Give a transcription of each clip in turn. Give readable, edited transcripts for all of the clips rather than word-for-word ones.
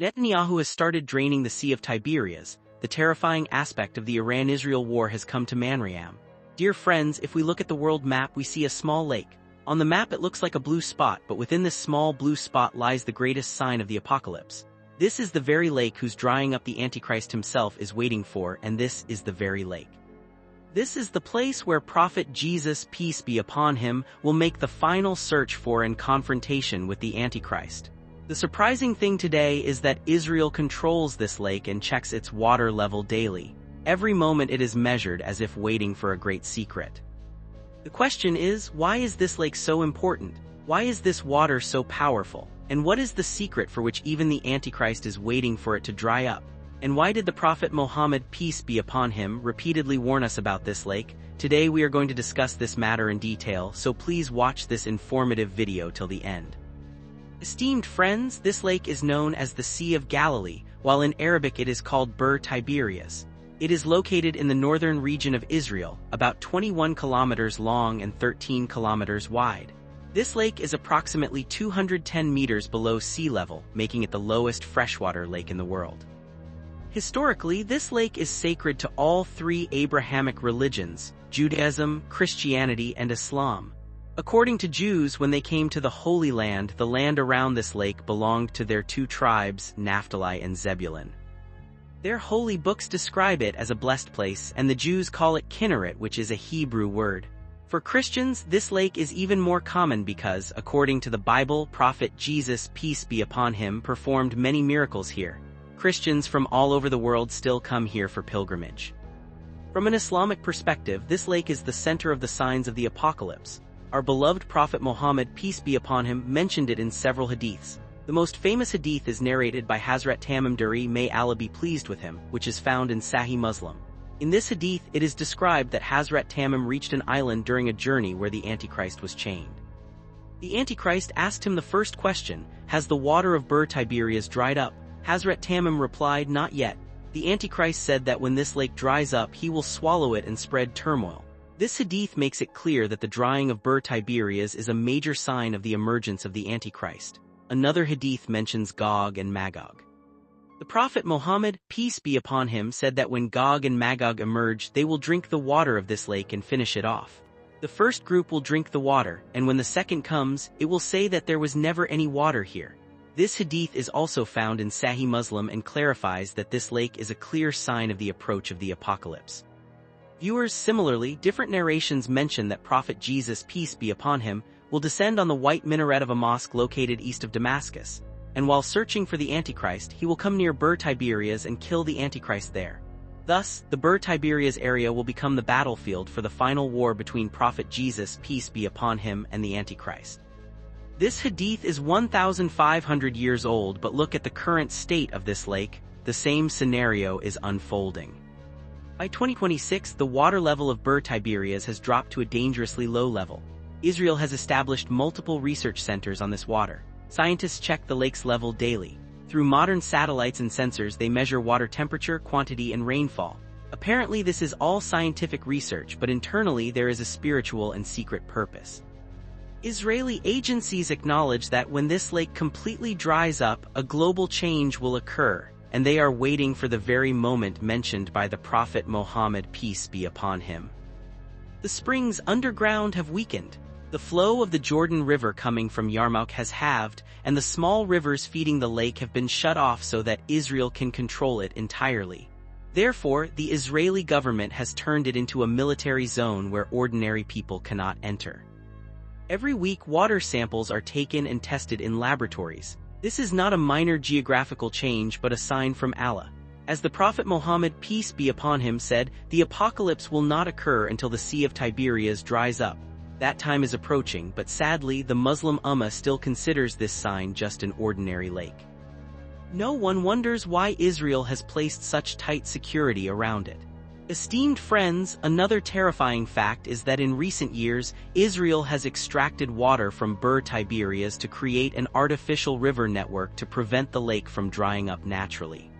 Netanyahu has started draining the Sea of Tiberias. The terrifying aspect of the Iran-Israel war has come to Manriyam. Dear friends, if we look at the world map, we see a small lake. On the map it looks like a blue spot, but within this small blue spot lies the greatest sign of the apocalypse. This is the very lake whose drying up the Antichrist himself is waiting for, and this is the very lake. This is the place where Prophet Jesus, peace be upon him, will make the final search for and confrontation with the Antichrist. The surprising thing today is that Israel controls this lake and checks its water level daily. Every moment it is measured as if waiting for a great secret. The question is, why is this lake so important? Why is this water so powerful? And what is the secret for which even the Antichrist is waiting for it to dry up? And why did the Prophet Muhammad, peace be upon him, repeatedly warn us about this lake? Today we are going to discuss this matter in detail, so please watch this informative video till the end. Esteemed friends, this lake is known as the Sea of Galilee, while in Arabic it is called Bir Tiberias. It is located in the northern region of Israel, about 21 kilometers long and 13 kilometers wide. This lake is approximately 210 meters below sea level, making it the lowest freshwater lake in the world. Historically, this lake is sacred to all three Abrahamic religions, Judaism, Christianity, and Islam. According to Jews, when they came to the Holy Land, the land around this lake belonged to their two tribes, Naphtali and Zebulun. Their holy books describe it as a blessed place, and the Jews call it Kinneret, which is a Hebrew word. For Christians, this lake is even more common because, according to the Bible, Prophet Jesus, peace be upon him, performed many miracles here. Christians from all over the world still come here for pilgrimage. From an Islamic perspective, this lake is the center of the signs of the apocalypse. Our beloved Prophet Muhammad, peace be upon him, mentioned it in several hadiths. The most famous hadith is narrated by Hazrat Tamim Dari, may Allah be pleased with him, which is found in Sahih Muslim. In this hadith, it is described that Hazrat Tamim reached an island during a journey where the Antichrist was chained. The Antichrist asked him the first question, has the water of Bir Tiberias dried up? Hazrat Tamim replied, not yet. The Antichrist said that when this lake dries up, he will swallow it and spread turmoil. This hadith makes it clear that the drying of Bir Tiberias is a major sign of the emergence of the Antichrist. Another hadith mentions Gog and Magog. The Prophet Muhammad, peace be upon him, said that when Gog and Magog emerge, they will drink the water of this lake and finish it off. The first group will drink the water, and when the second comes, it will say that there was never any water here. This hadith is also found in Sahih Muslim and clarifies that this lake is a clear sign of the approach of the apocalypse. Viewers, similarly, different narrations mention that Prophet Jesus, peace be upon him, will descend on the white minaret of a mosque located east of Damascus, and while searching for the Antichrist, he will come near Bir Tiberias and kill the Antichrist there. Thus, the Bir Tiberias area will become the battlefield for the final war between Prophet Jesus, peace be upon him, and the Antichrist. This hadith is 1,500 years old, but look at the current state of this lake. The same scenario is unfolding. By 2026, the water level of Bir Tiberias has dropped to a dangerously low level. Israel has established multiple research centers on this water. Scientists check the lake's level daily. Through modern satellites and sensors, they measure water temperature, quantity, and rainfall. Apparently, this is all scientific research, but internally there is a spiritual and secret purpose. Israeli agencies acknowledge that when this lake completely dries up, a global change will occur, and they are waiting for the very moment mentioned by the Prophet Muhammad, peace be upon him. The springs underground have weakened. The flow of the Jordan River coming from Yarmouk has halved, and the small rivers feeding the lake have been shut off so that Israel can control it entirely. Therefore, the Israeli government has turned it into a military zone where ordinary people cannot enter. Every week, water samples are taken and tested in laboratories. This is not a minor geographical change but a sign from Allah. As the Prophet Muhammad, peace be upon him, said, the apocalypse will not occur until the Sea of Tiberias dries up. That time is approaching, but sadly, the Muslim Ummah still considers this sign just an ordinary lake. No one wonders why Israel has placed such tight security around it. Esteemed friends, another terrifying fact is that in recent years, Israel has extracted water from Bir Tiberias to create an artificial river network to prevent the lake from drying up naturally.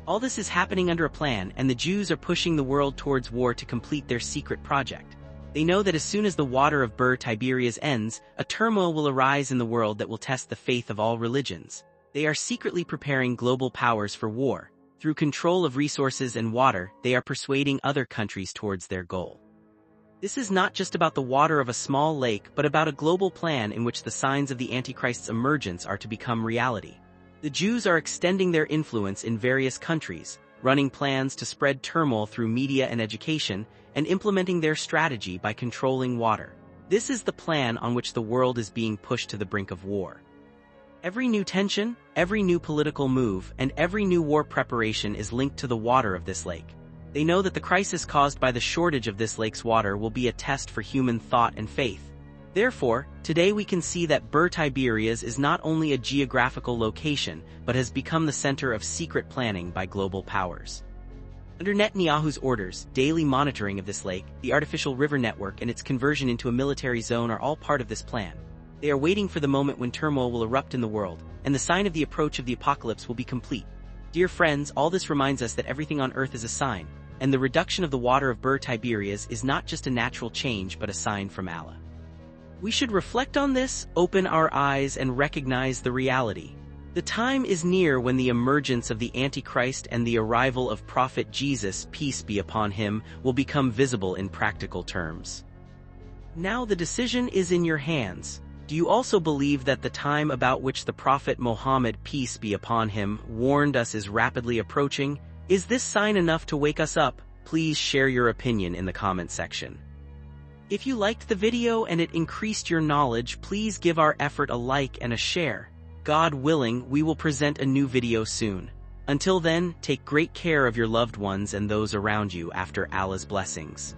All this is happening under a plan, and the Jews are pushing the world towards war to complete their secret project. They know that as soon as the water of Bir Tiberias ends, a turmoil will arise in the world that will test the faith of all religions. They are secretly preparing global powers for war. Through control of resources and water, they are persuading other countries towards their goal. This is not just about the water of a small lake, but about a global plan in which the signs of the Antichrist's emergence are to become reality. The Jews are extending their influence in various countries, running plans to spread turmoil through media and education, and implementing their strategy by controlling water. This is the plan on which the world is being pushed to the brink of war. Every new tension, every new political move, and every new war preparation is linked to the water of this lake. They know that the crisis caused by the shortage of this lake's water will be a test for human thought and faith. Therefore, today we can see that Ber Tiberias is not only a geographical location, but has become the center of secret planning by global powers. Under Netanyahu's orders, daily monitoring of this lake, the artificial river network, and its conversion into a military zone are all part of this plan. They are waiting for the moment when turmoil will erupt in the world, and the sign of the approach of the apocalypse will be complete. Dear friends, all this reminds us that everything on earth is a sign, and the reduction of the water of Ber Tiberias is not just a natural change but a sign from Allah. We should reflect on this, open our eyes, and recognize the reality. The time is near when the emergence of the Antichrist and the arrival of Prophet Jesus, peace be upon him, will become visible in practical terms. Now the decision is in your hands. Do you also believe that the time about which the Prophet Muhammad, peace be upon him, warned us is rapidly approaching? Is this sign enough to wake us up? Please share your opinion in the comment section. If you liked the video and it increased your knowledge, please give our effort a like and a share. God willing, we will present a new video soon. Until then, take great care of your loved ones and those around you after Allah's blessings.